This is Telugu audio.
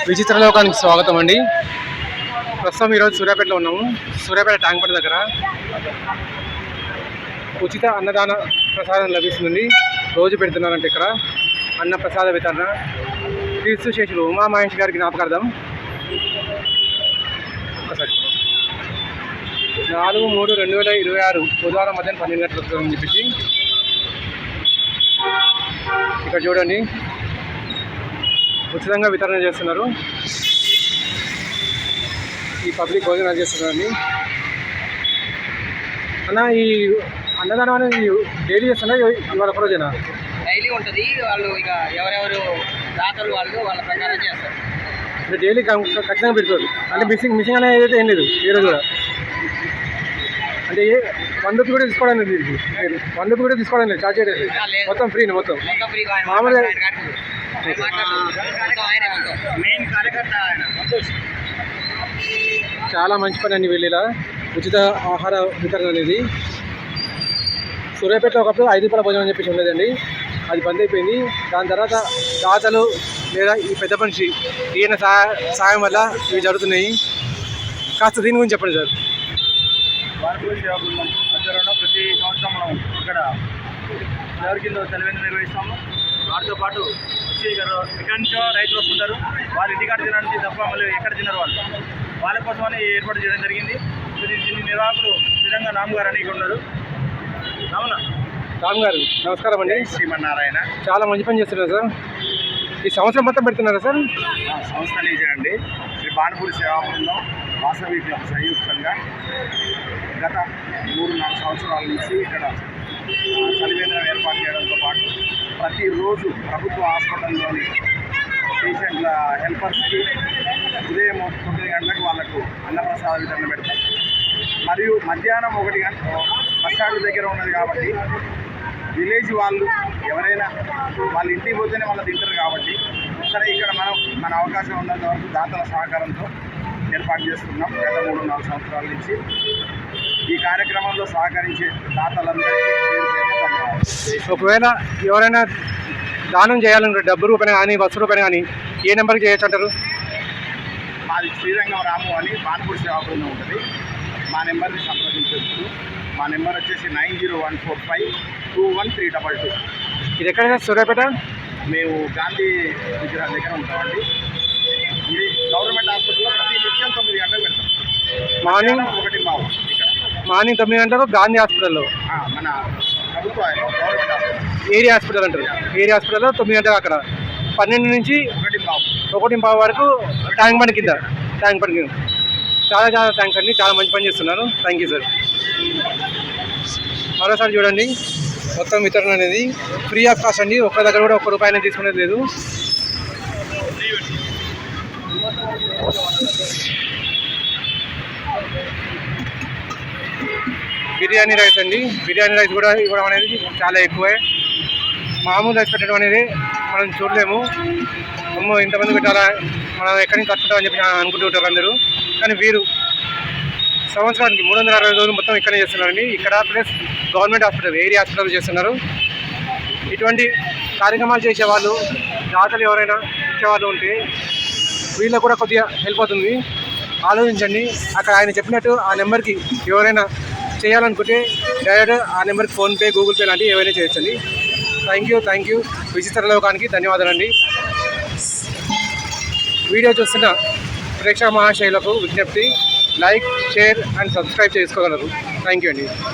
విచిత్ర లోకానికి స్వాగతం అండి. ప్రస్తుతం ఈరోజు సూర్యాపేటలో ఉన్నాము. సూర్యాపేట ట్యాంక్ బండ్ దగ్గర ఉచిత అన్నదాన ప్రసాదం లభిస్తుంది. రోజు పెడుతున్నారంటే ఇక్కడ అన్న ప్రసాద వితరణ. క్రీస్తు శేషులు ఉమామహేష్ గారి జ్ఞాపకార్థం. ఒకసారి 4/3/2026 బుధవారం మధ్యాహ్నం 12 గంటలకు అని చెప్పేసి ఇక్కడ చూడండి ఉచితంగా వితరణ చేస్తున్నారు. ఈ పబ్లిక్ భోజనాలు చేస్తున్నారండి. అన్న, ఈ అన్నదానం అనేది డైలీ చేస్తున్నా ఇవాళ ఒక రోజేనా? డైలీ ఉంటుంది. వాళ్ళు ఇక ఎవరెవరు దాతలు వాళ్ళ ప్రకారం చేస్తారు. డైలీ ఖచ్చితంగా పెడుతుంది. అంటే మిసింగ్ అనేది అయితే ఏం లేదు ఈ రోజు కూడా. అంటే 1 రూపీ కూడా తీసుకోవడం లేదు. దీనికి 1 రూపీ కూడా తీసుకోవడం లేదు. చార్జ్ చేయలేదు. మొత్తం ఫ్రీ. మొత్తం మామూలుగా చాలా మంచి పని అండి. వెళ్ళేలా ఉచిత ఆహార వితరణ అనేది. సూర్యాపేటలో ఒకప్పుడు 5 రూపాయల భోజనం అని చెప్పేసి ఉండేదండి. అది బంద్ అయిపోయింది. దాని తర్వాత దాతలు లేదా ఈ పెద్ద మనిషి ఈయన సాయం వల్ల ఇవి జరుగుతున్నాయి. కాస్త దీని గురించి చెప్పండి సార్. భారతదేశ సేవా బృందం ఆధ్వర్యంలో ప్రతి సంవత్సరం మనం ఇక్కడ ఎవరి కింద సెలవులు నిర్వహిస్తాము. వాటితో పాటు ఎక్కడి నుంచో రైతులు వస్తుంటారు. వాళ్ళు ఇంటికాడ తినడానికి తప్ప మళ్ళీ ఎక్కడ తిన్నారు వాళ్ళ కోసమని ఏర్పాటు చేయడం జరిగింది. దీని నిర్వాహకులు శ్రీరంగ రామ్ గారు అని ఇక్కడ ఉన్నారు. అవునా రామ్ గారు, నమస్కారం అండి. శ్రీమన్నారాయణ. చాలా మంచి పని చేస్తున్నారు సార్. ఈ సంవత్సరం మొత్తం పెడుతున్నారా సార్? సంస్థ నిజండి. శ్రీ బాణపూరి సేవా బృందం వాసవి క్లబ్ సంయుక్తంగా గత 3-4 సంవత్సరాల నుంచి ఇక్కడ చలివేంద్రం ఏర్పాటు చేయడంతో పాటు ప్రతిరోజు ప్రభుత్వ హాస్పిటల్లోని పేషెంట్ల హెల్పర్స్కి ఉదయం 9 గంటలకు వాళ్ళకు అన్నప్రసాద వితరణ పెడతాం. మరియు మధ్యాహ్నం 1 గంట బస్టాండ్ దగ్గర ఉన్నది కాబట్టి విలేజ్ వాళ్ళు ఎవరైనా వాళ్ళ ఇంటికి పోతేనే వాళ్ళు తింటారు కాబట్టి సరే ఇక్కడ మన అవకాశం ఉన్నంత వరకు దాతల సహకారంతో ఏర్పాటు చేస్తున్నాం. గత 3-4 సంవత్సరాల నుంచి ఈ కార్యక్రమంలో సహకరించే దాతలందరికీ ధన్యవాదాలు. ఒకవేళ ఎవరైనా దానం చేయాలంటే డబ్బు రూపాయన కానీ వస్తు రూపాయన కానీ ఏ నెంబర్కి చేయొచ్చు అంటారు? మాది శ్రీరంగం రాము అని బాణపూడి సేవా బృందం ఉంటుంది. మా నెంబర్ని సంప్రదించవచ్చు. మా నెంబర్ వచ్చేసి 9014521322. ఇది ఎక్కడ సూర్యాపేట? మేము గాంధీ విగ్రహం దగ్గర ఉంటామండి. ఇది గవర్నమెంట్ హాస్పిటల్లో ప్రతి నిత్యం 9 గంటలకు పెడతాం. మార్నింగ్ 1:15 ఇక్కడ. మార్నింగ్ 9 గంటలకు గాంధీ హాస్పిటల్లో, మన ప్రభుత్వ గవర్నమెంట్ హాస్పిటల్, ఏరియా హాస్పిటల్ అంటారు. ఏరియా హాస్పిటల్లో 9 గంటలకు అక్కడ 12 నుంచి 1:15 వరకు ట్యాంక్ బండ్ కింద. చాలా థ్యాంక్స్ అండి. చాలా మంచి పని చేస్తున్నారు. Thank you sir. మరోసారి చూడండి, మొత్తం వితరణ అనేది ఫ్రీ ఆఫ్ కాస్ట్ అండి. ఒక్క దగ్గర కూడా 1 రూపాయి అనేది తీసుకునేది లేదు. బిర్యానీ రైస్ అండి. బిర్యానీ రైస్ కూడా ఇవ్వడం అనేది చాలా ఎక్కువే. మామూలు రైస్ పెట్టడం అనేది మనం చూడలేము. అమ్మో ఇంతమంది పెట్టాలా, మనం ఎక్కడి నుంచి కట్టుకుంటామని చెప్పి అనుకుంటుంటారు అందరూ. కానీ వీరు సంవత్సరానికి 360 రోజులు మొత్తం ఇక్కడే చేస్తున్నారండి. ఇక్కడ plus government hospital, area hospital చేస్తున్నారు. ఇటువంటి కార్యక్రమాలు చేసేవాళ్ళు, దాతలు ఎవరైనా ఇచ్చేవాళ్ళు ఉంటే వీళ్ళకు కూడా కొద్దిగా హెల్ప్ అవుతుంది. ఆలోచించండి. అక్కడ ఆయన చెప్పినట్టు ఆ నెంబర్కి ఎవరైనా చేయాలనుకుంటే డైరెక్ట్ ఆ నెంబర్కి ఫోన్పే, గూగుల్ పే లాంటివి ఏవైనా చేయొచ్చండి. Thank you. విచిత్ర లోకానికి ధన్యవాదాలండి. వీడియో చూస్తున్న ప్రేక్షక మహాశయులకు విజ్ఞప్తి, లైక్, షేర్ అండ్ సబ్స్క్రైబ్ చేసుకోగలరు. థ్యాంక్ యూ అండి.